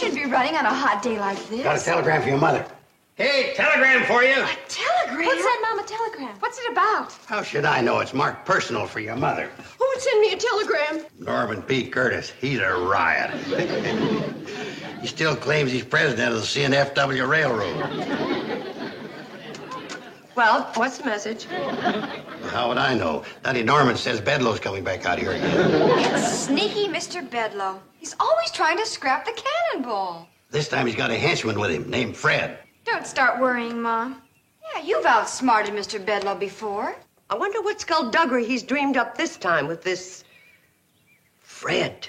shouldn't be running on a hot day like this. Got a telegram for your mother. Hey, telegram for you. A telegram? What's that, Mom, a telegram? What's it about? How should I know? It's marked personal for your mother. Who would send me a telegram? Norman P. Curtis. He's a riot. He still claims he's president of the CNFW Railroad. Well, what's the message? How would I know? Daddy Norman says Bedlow's coming back out here again. It's sneaky Mr. Bedlow. He's always trying to scrap the cannonball. This time he's got a henchman with him named Fred. Don't start worrying, Mom. Yeah, you've outsmarted Mr. Bedlow before. I wonder what skullduggery he's dreamed up this time with this Fred.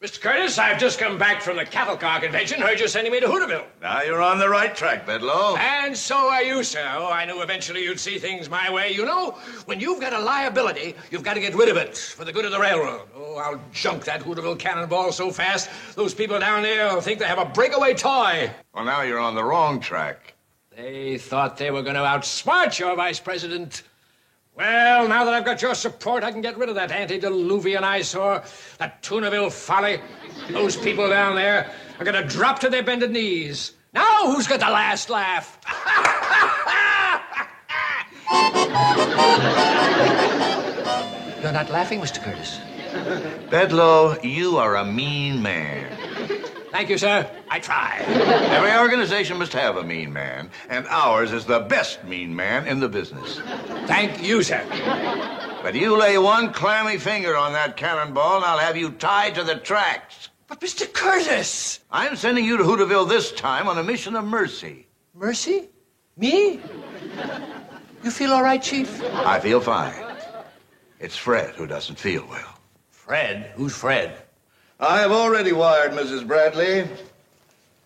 Mr. Curtis, I've just come back from the cattle car convention. Heard you're sending me to Hooterville. Now you're on the right track, Bedlow. And so are you, sir. Oh, I knew eventually you'd see things my way. You know, when you've got a liability, you've got to get rid of it for the good of the railroad. Oh, I'll junk that Hooterville cannonball so fast, those people down there will think they have a breakaway toy. Well, now you're on the wrong track. They thought they were going to outsmart your vice president. Well, now that I've got your support, I can get rid of that antediluvian eyesore, that Tunaville folly. Those people down there are going to drop to their bended knees. Now, who's got the last laugh? You're not laughing, Mr. Curtis. Bedlow, you are a mean man. Thank you, sir. I try. Every organization must have a mean man, and ours is the best mean man in the business. Thank you, sir. But you lay one clammy finger on that cannonball, and I'll have you tied to the tracks. But, Mr. Curtis! I'm sending you to Hooterville this time on a mission of mercy. Mercy? Me? You feel all right, Chief? I feel fine. It's Fred who doesn't feel well. Fred? Who's Fred? I have already wired Mrs. Bradley.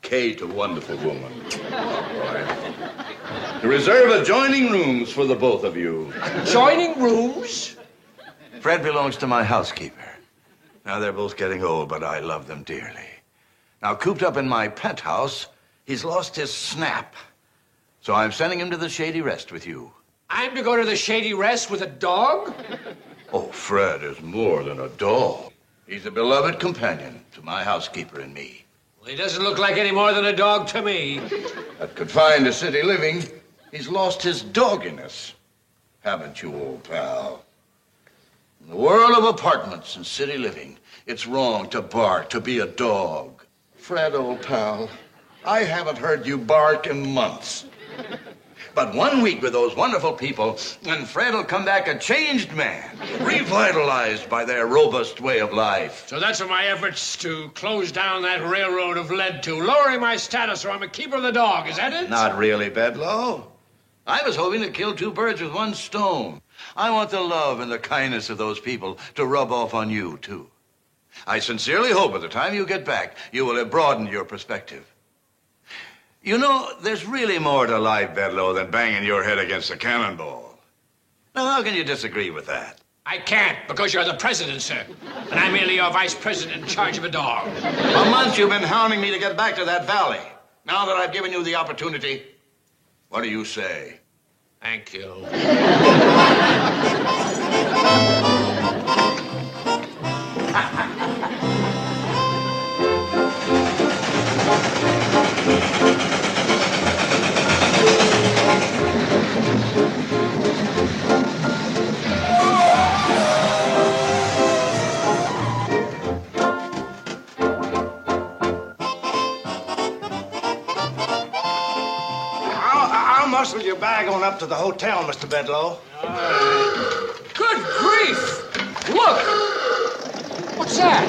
Kate, a wonderful woman. To reserve adjoining rooms for the both of you. Adjoining rooms? Fred belongs to my housekeeper. Now, they're both getting old, but I love them dearly. Now, cooped up in my penthouse, he's lost his snap. So I'm sending him to the Shady Rest with you. I'm to go to the Shady Rest with a dog? Oh, Fred is more than a dog. He's a beloved companion to my housekeeper and me. Well, he doesn't look like any more than a dog to me. But confined to city living, he's lost his dogginess. Haven't you, old pal? In the world of apartments and city living, it's wrong to bark, to be a dog. Fred, old pal, I haven't heard you bark in months. But 1 week with those wonderful people, and Fred will come back a changed man, revitalized by their robust way of life. So that's what my efforts to close down that railroad have led to, lowering my status so I'm a keeper of the dog. Is that it? Not really, Bedlow. I was hoping to kill two birds with one stone. I want the love and the kindness of those people to rub off on you, too. I sincerely hope by the time you get back, you will have broadened your perspective. You know, there's really more to life, Bedlow, than banging your head against a cannonball. Now, how can you disagree with that? I can't, because you're the president, sir. And I'm merely your vice president in charge of a dog. For months you've been hounding me to get back to that valley. Now that I've given you the opportunity, what do you say? Thank you. I'll muscle your bag on up to the hotel, Mr. Bedlow. Good grief! Look! What's that?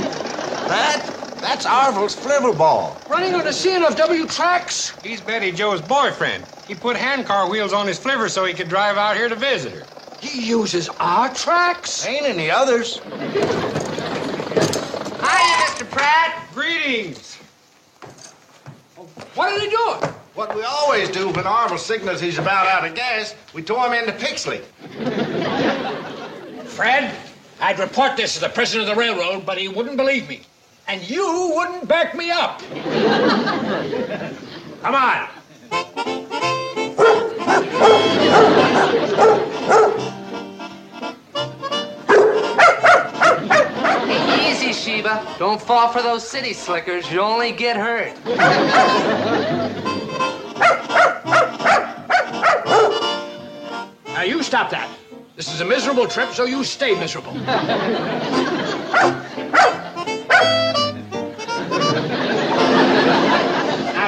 That's Arville's flivver ball. Running on the CNFW tracks? He's Betty Joe's boyfriend. He put handcar wheels on his flivver so he could drive out here to visit her. He uses our tracks? Ain't any others. Hi, Mr. Pratt. Greetings. What are they doing? What we always do when Arville signals he's about out of gas, we tow him into Pixley. Fred, I'd report this to the president of the railroad, but he wouldn't believe me. And you wouldn't back me up. Come on. Hey, easy, Sheba. Don't fall for those city slickers. You'll only get hurt. Now, you stop that. This is a miserable trip, so you stay miserable. Now,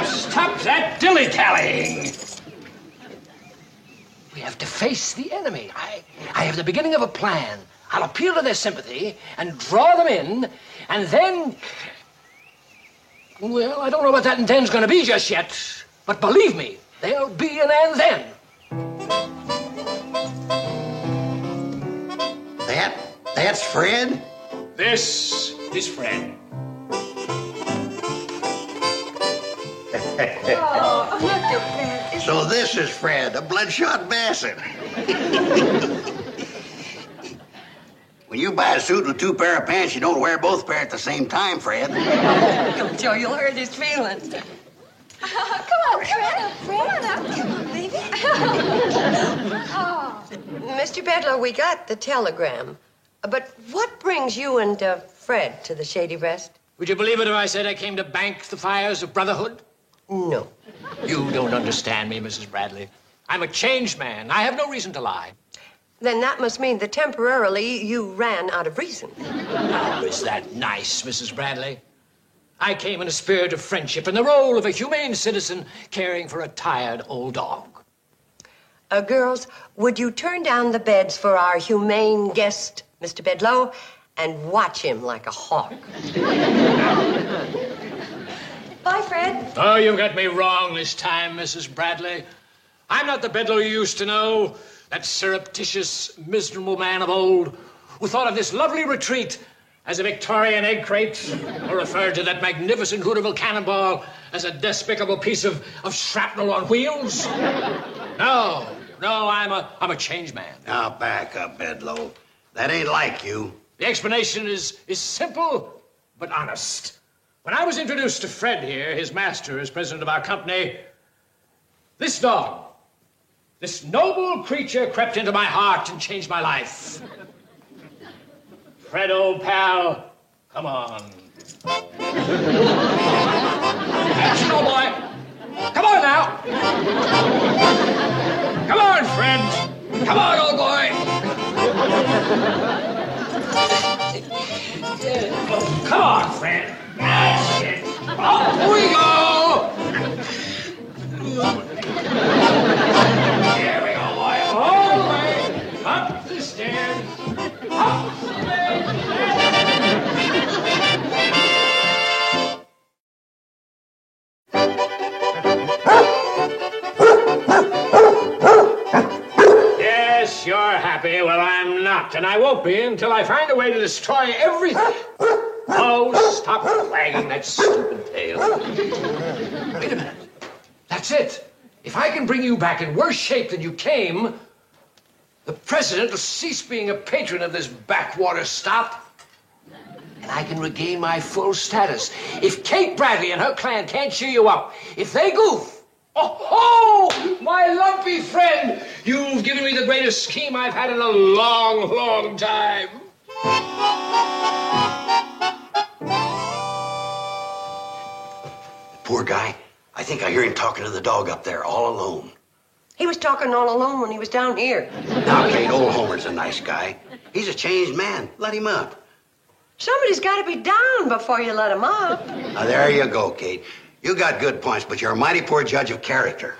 stop that dilly-dallying. We have to face the enemy. I have the beginning of a plan. I'll appeal to their sympathy and draw them in, and then... Well, I don't know what that and then's going to be just yet, but believe me, there'll be an and then. That's Fred? This is Fred. Oh, look at Fred. So this is Fred, a bloodshot bastard. When you buy a suit with 2 pair of pants, you don't wear both pair at the same time, Fred. Come, Joe, you'll hurt his feelings. Come on, Fred. Fred, come on, baby. Oh. Mr. Bedloe, we got the telegram. But what brings you and Fred to the Shady Rest? Would you believe it if I said I came to bank the fires of brotherhood? No. You don't understand me, Mrs. Bradley. I'm a changed man. I have no reason to lie. Then that must mean that temporarily you ran out of reason. Oh, is that nice, Mrs. Bradley? I came in a spirit of friendship in the role of a humane citizen caring for a tired old dog. Girls, would you turn down the beds for our humane guest, Mr. Bedloe, and watch him like a hawk? Bye, Fred. Oh, you got me wrong this time, Mrs. Bradley. I'm not the Bedloe you used to know, that surreptitious, miserable man of old who thought of this lovely retreat as a Victorian egg crate, or referred to that magnificent Hooterville cannonball as a despicable piece of shrapnel on wheels. No, I'm a changed man. Now back up, Bedloe. That ain't like you. The explanation is simple but honest. When I was introduced to Fred here, his master, as president of our company, this dog, this noble creature crept into my heart and changed my life. Fred, old pal, come on. Action, old boy. Come on now. Come on, Fred. Come on, old boy. Come on, Fred. That's it. Up we go. Here we go, boy. All the way up the stairs. Up the stairs. Yes, you're happy. Well, I'm not, and I won't be until I find a way to destroy everything. Oh, stop wagging that stupid tail. Wait a minute. That's it. If I can bring you back in worse shape than you came, the president will cease being a patron of this backwater stop, and I can regain my full status. If Kate Bradley and her clan can't cheer you up, if they goof, oh, my lumpy friend, you've given me the greatest scheme I've had in a long, long time. Poor guy. I think I hear him talking to the dog up there, all alone. He was talking all alone when he was down here. Now, Kate, old Homer's a nice guy. He's a changed man. Let him up. Somebody's got to be down before you let him up. Now, there you go, Kate. You got good points, but you're a mighty poor judge of character.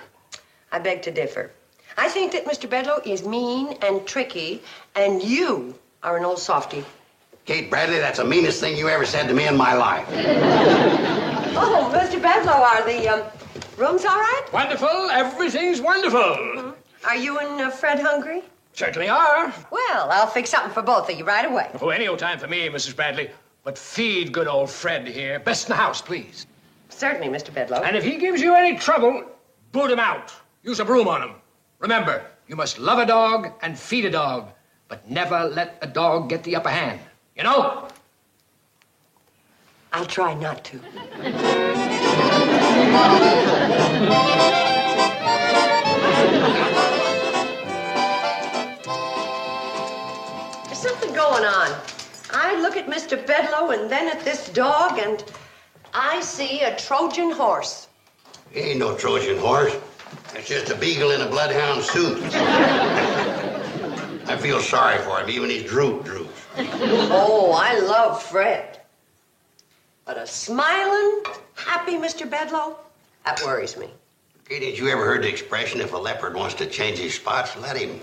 I beg to differ. I think that Mr. Bedloe is mean and tricky, and you are an old softy. Kate Bradley, that's the meanest thing you ever said to me in my life. Oh, Mr. Bedloe, are the rooms all right? Wonderful. Everything's wonderful. Mm-hmm. Are you and Fred hungry? Certainly are. Well, I'll fix something for both of you right away. Oh, any old time for me, Mrs. Bradley. But feed good old Fred here. Best in the house, please. Certainly, Mr. Bedloe. And if he gives you any trouble, boot him out. Use a broom on him. Remember, you must love a dog and feed a dog, but never let a dog get the upper hand. You know? I'll try not to. There's something going on. I look at Mr. Bedloe and then at this dog, and I see a Trojan horse. He ain't no Trojan horse. It's just a beagle in a bloodhound suit. I feel sorry for him, even his droops. Oh, I love Fred. But a smiling, happy Mr. Bedloe, that worries me. Hey, did you ever heard the expression, if a leopard wants to change his spots, let him?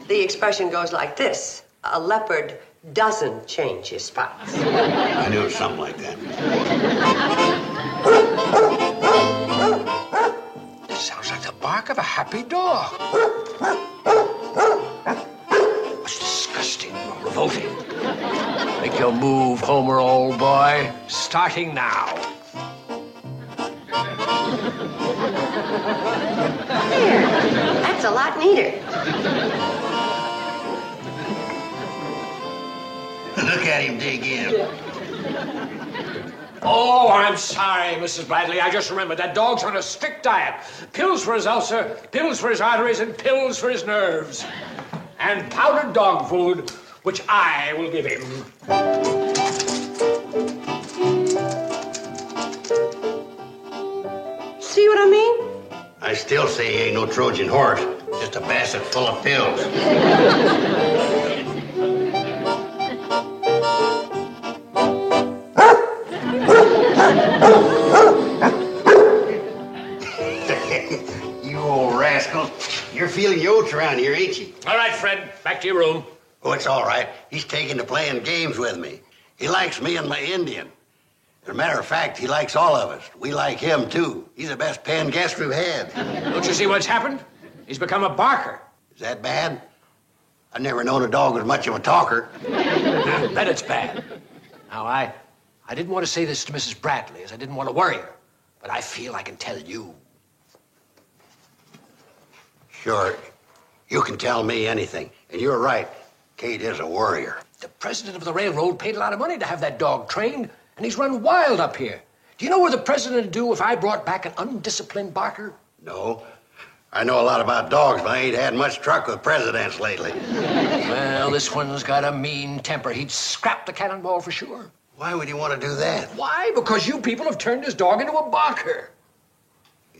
The expression goes like this: a leopard doesn't change his spots. I knew it was something like that. It sounds like the bark of a happy dog. It's disgusting, revolting. Make your move, Homer, old boy. Starting now. There, that's a lot neater. Look at him dig in. Oh, I'm sorry, Mrs. Bradley. I just remembered that dog's on a strict diet. Pills for his ulcer, pills for his arteries, and pills for his nerves. And powdered dog food, which I will give him. See what I mean? I still say he ain't no Trojan horse, just a basset full of pills. You old rascal. You're feeling your oats around here, ain't you? All right, Fred, back to your room. Oh, it's all right. He's taking to playing games with me. He likes me and my Indian. As a matter of fact, he likes all of us. We like him, too. He's the best paying guest we've had. Don't you see what's happened? He's become a barker. Is that bad? I've never known a dog was much of a talker. Then it's bad. Now, I didn't want to say this to Mrs. Bradley, as I didn't want to worry her. But I feel I can tell you. Sure, you can tell me anything. And you're right. Kate is a warrior. The president of the railroad paid a lot of money to have that dog trained, and he's run wild up here. Do you know what the president would do if I brought back an undisciplined barker? No. I know a lot about dogs, but I ain't had much truck with presidents lately. Well, this one's got a mean temper. He'd scrap the cannonball for sure. Why would he want to do that? Why? Because you people have turned his dog into a barker.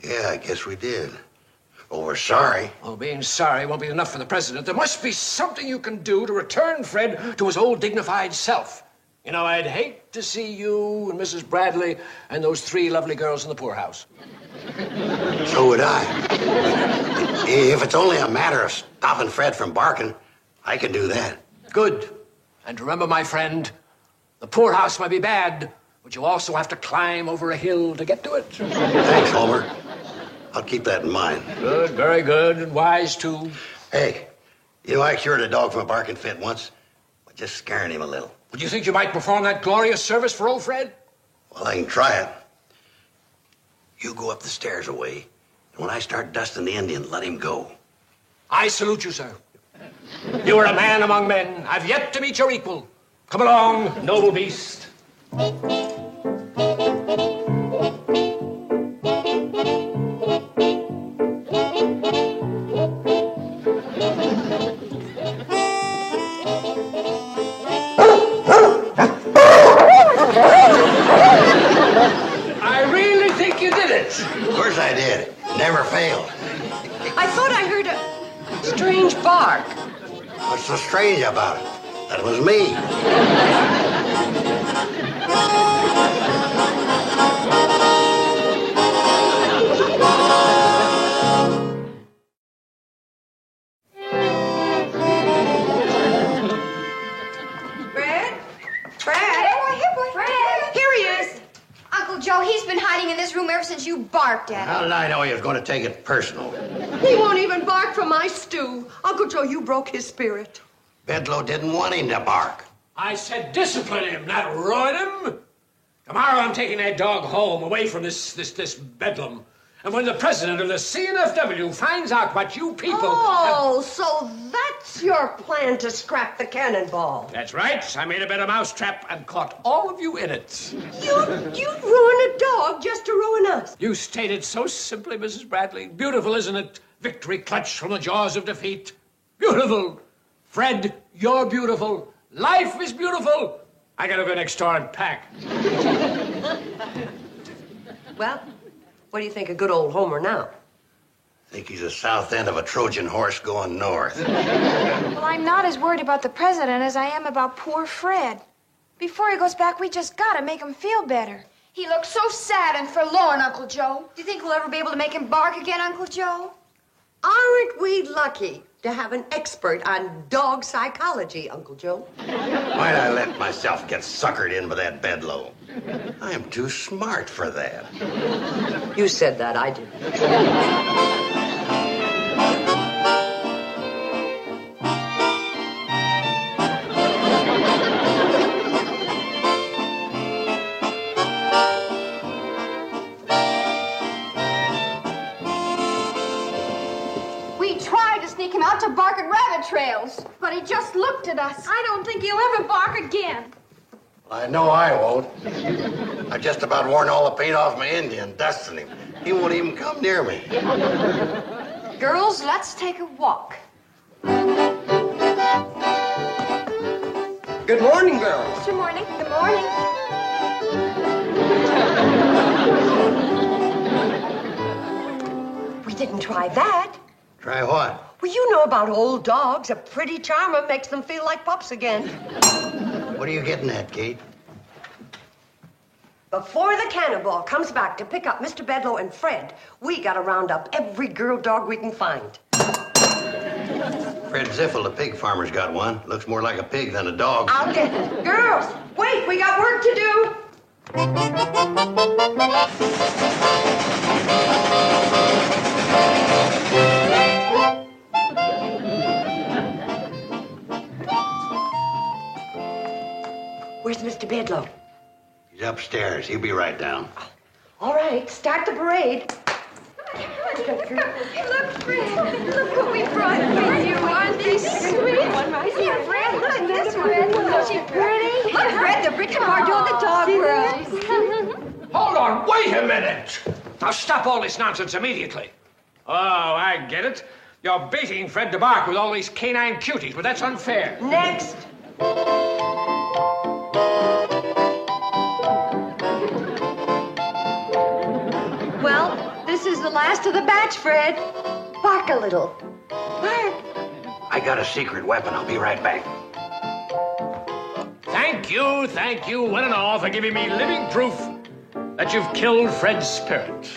Yeah, I guess we did. Well, we're sorry. Well, being sorry won't be enough for the president. There must be something you can do to return Fred to his old dignified self. You know, I'd hate to see you and Mrs. Bradley and those 3 lovely girls in the poorhouse. So would I. If it's only a matter of stopping Fred from barking, I can do that. Good. And remember, my friend, the poorhouse might be bad, but you also have to climb over a hill to get to it. Thanks, Homer. I'll keep that in mind. Good, very good, and wise, too. Hey, you know, I cured a dog from a barking fit once by just scaring him a little. Would you think you might perform that glorious service for old Fred? Well, I can try it. You go up the stairs away, and when I start dusting the Indian, let him go. I salute you, sir. You are a man among men. I've yet to meet your equal. Come along, noble beast. I really think you did it. Of course I did. Never failed. I thought I heard a strange bark. What's so strange about it? That was me. Fred? Fred? Hey, boy, Fred. Here he is. Uncle Joe, he's been hiding in this room ever since you barked at How him. did I know he was going to take it personal? He won't even bark for my stew. Uncle Joe, you broke his spirit. Bedloe didn't want him to bark. I said discipline him, not ruin him. Tomorrow I'm taking that dog home, away from this bedlam. And when the president of the CNFW finds out what you people... Oh, so that's your plan to scrap the cannonball. That's right. I made a better mousetrap and caught all of you in it. You'd ruin a dog just to ruin us. You stated so simply, Mrs. Bradley. Beautiful, isn't it? Victory clutched from the jaws of defeat. Beautiful. Fred, you're beautiful. Life is beautiful. I gotta go next door and pack. Well, what do you think of good old Homer now? Think he's the south end of a Trojan horse going north. Well, I'm not as worried about the president as I am about poor Fred. Before he goes back, we just gotta make him feel better. He looks so sad and forlorn, Uncle Joe. Do you think we'll ever be able to make him bark again, Uncle Joe? Aren't we lucky to have an expert on dog psychology, Uncle Joe? Why'd I let myself get suckered in by that Bedloe? I am too smart for that. You said that, I didn't. We tried to sneak him out to bark at rabbit trails, but he just looked at us. I don't think he'll ever bark again. I know I won't. I've just about worn all the paint off my Indian, dusting him. He won't even come near me. Girls, let's take a walk. Good morning, girls. Good morning. Good morning. We didn't try that. Try what? Well, you know about old dogs. A pretty charmer makes them feel like pups again. What are you getting at, Kate? Before the cannonball comes back to pick up Mr. Bedloe and Fred, we gotta round up every girl dog we can find. Fred Ziffel, the pig farmer's got one. Looks more like a pig than a dog. I'll get it. Girls, wait, we got work to do. Where's Mr. Bedloe? He's upstairs. He'll be right down. All right, start the parade. Look, Fred. Look what we brought for you. Aren't they sweet? Yeah, Fred, look at this one. Isn't she pretty? Look, Fred, the Richard Bardot of the dog world. Hold on, wait a minute. Now stop all this nonsense immediately. Oh, I get it. You're baiting Fred to bark with all these canine cuties, but that's unfair. Next. Well, this is the last of the batch, Fred. Bark a little. Bark. I got a secret weapon. I'll be right back. Thank you, one and all, for giving me living proof that you've killed Fred's spirit.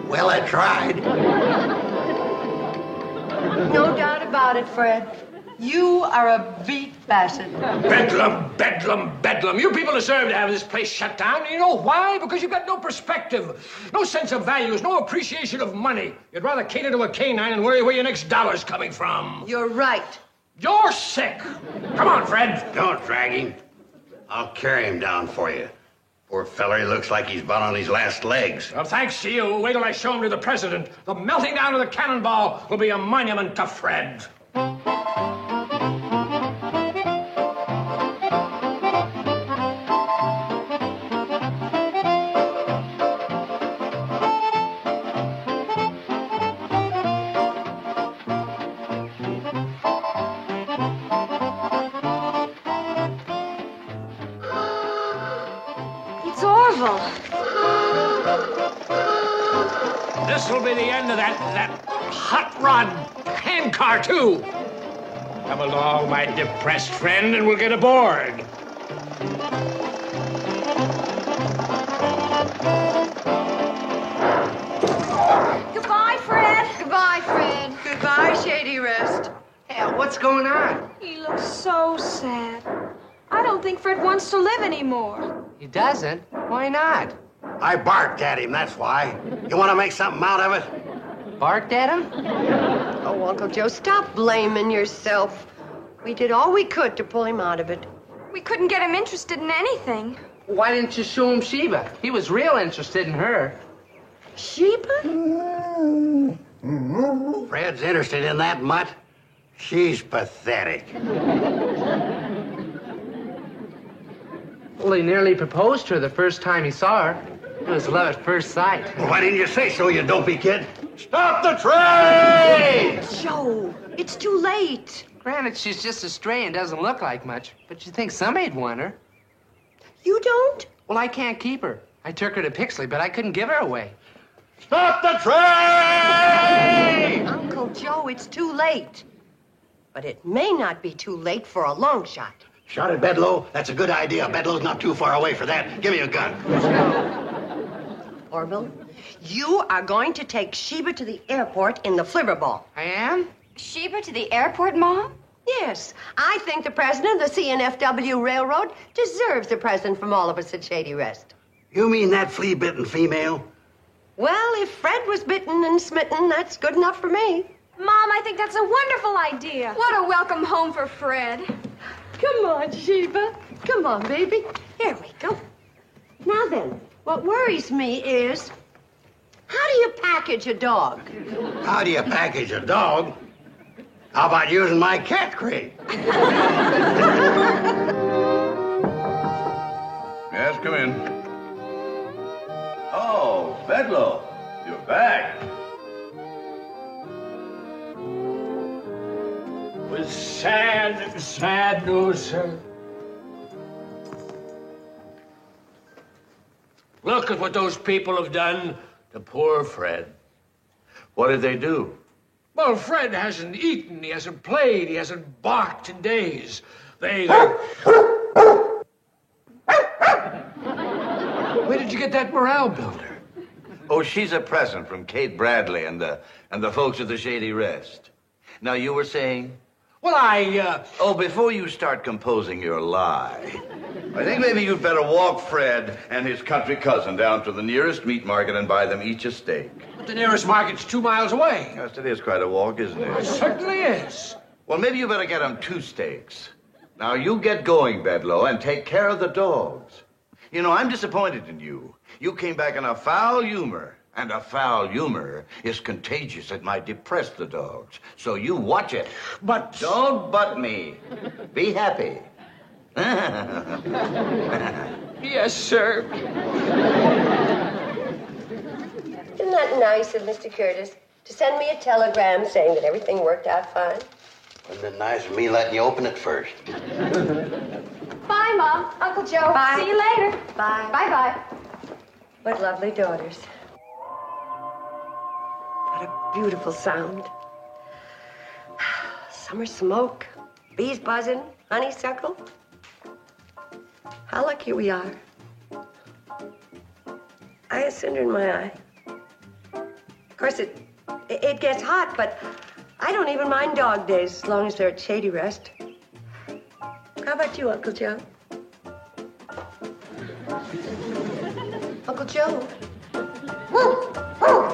Well, I tried. No doubt about it, Fred. You are a beat basset. Bedlam, bedlam, bedlam. You people deserve to have this place shut down. And you know why? Because you've got no perspective, no sense of values, no appreciation of money. You'd rather cater to a canine and worry where your next dollar's coming from. You're right. You're sick. Come on, Fred. Don't drag him. I'll carry him down for you. Poor feller, he looks like he's about on his last legs. Well, thanks to you. Wait till I show him to the president. The melting down of the cannonball will be a monument to Fred. It's Orville. This'll be the end of that hot rod handcar, too. Come along, my depressed friend, and we'll get aboard. Goodbye, Fred. Goodbye, Fred. Goodbye, Shady Rest. Hey, what's going on? He looks so sad. I don't think Fred wants to live anymore. He doesn't? Why not? I barked at him, that's why. You want to make something out of it? Barked at him? Oh, Uncle Joe, stop blaming yourself. We did all we could to pull him out of it. We couldn't get him interested in anything. Why didn't you show him Sheba? He was real interested in her. Sheba? Fred's interested in that mutt, she's pathetic. Well, he nearly proposed to her the first time he saw her. It was love at first sight. Well, why didn't you say so, you dopey kid? Stop the train! Joe, it's too late. Granted, she's just a stray and doesn't look like much, but you think somebody'd want her. You don't? Well, I can't keep her. I took her to Pixley, but I couldn't give her away. Stop the train! Uncle Joe, it's too late. But it may not be too late for a long shot. Shot at Bedloe? That's a good idea. Bedloe's not too far away for that. Give me a gun. Orville, you are going to take Sheba to the airport in the Flivverball. I am? Sheba to the airport, Mom? Yes, I think the president of the CNFW Railroad deserves a present from all of us at Shady Rest. You mean that flea-bitten female? Well, if Fred was bitten and smitten, that's good enough for me. Mom, I think that's a wonderful idea. What a welcome home for Fred. Come on, Sheba. Come on, baby. Here we go. Now then, what worries me is, how do you package a dog? How do you package a dog? How about using my cat crate? Yes, come in. Oh, Bedloe, you're back. With sad, sad news, sir. Look at what those people have done to poor Fred. What did they do? Well, Fred hasn't eaten, he hasn't played, he hasn't barked in days. Where did you get that morale builder? Oh, she's a present from Kate Bradley and the folks at the Shady Rest. Now, you were saying? Well, Oh, before you start composing your lie, I think maybe you'd better walk Fred and his country cousin down to the nearest meat market and buy them each a steak. The nearest market's 2 miles away. Yes, it is quite a walk, isn't It it? certainly is. Well, maybe you better get them 2 steaks. Now, you get going, Bedloe, and take care of the dogs. You know, I'm disappointed in you. You came back in a foul humor, and a foul humor is contagious. It might depress the dogs. So you watch it. But... Don't butt me. Be happy. Yes, sir. Isn't that nice of Mr. Curtis to send me a telegram saying that everything worked out fine? Wouldn't it been nice of me letting you open it first? Bye, Mom. Uncle Joe. Bye. See you later. Bye. Bye-bye. What lovely daughters. What a beautiful sound. Summer smoke, bees buzzing, honeysuckle. How lucky we are. I have cinder in my eye. Of course, it gets hot, but I don't even mind dog days as long as they're at Shady Rest. How about you, Uncle Joe? Uncle Joe? Woo! Woo!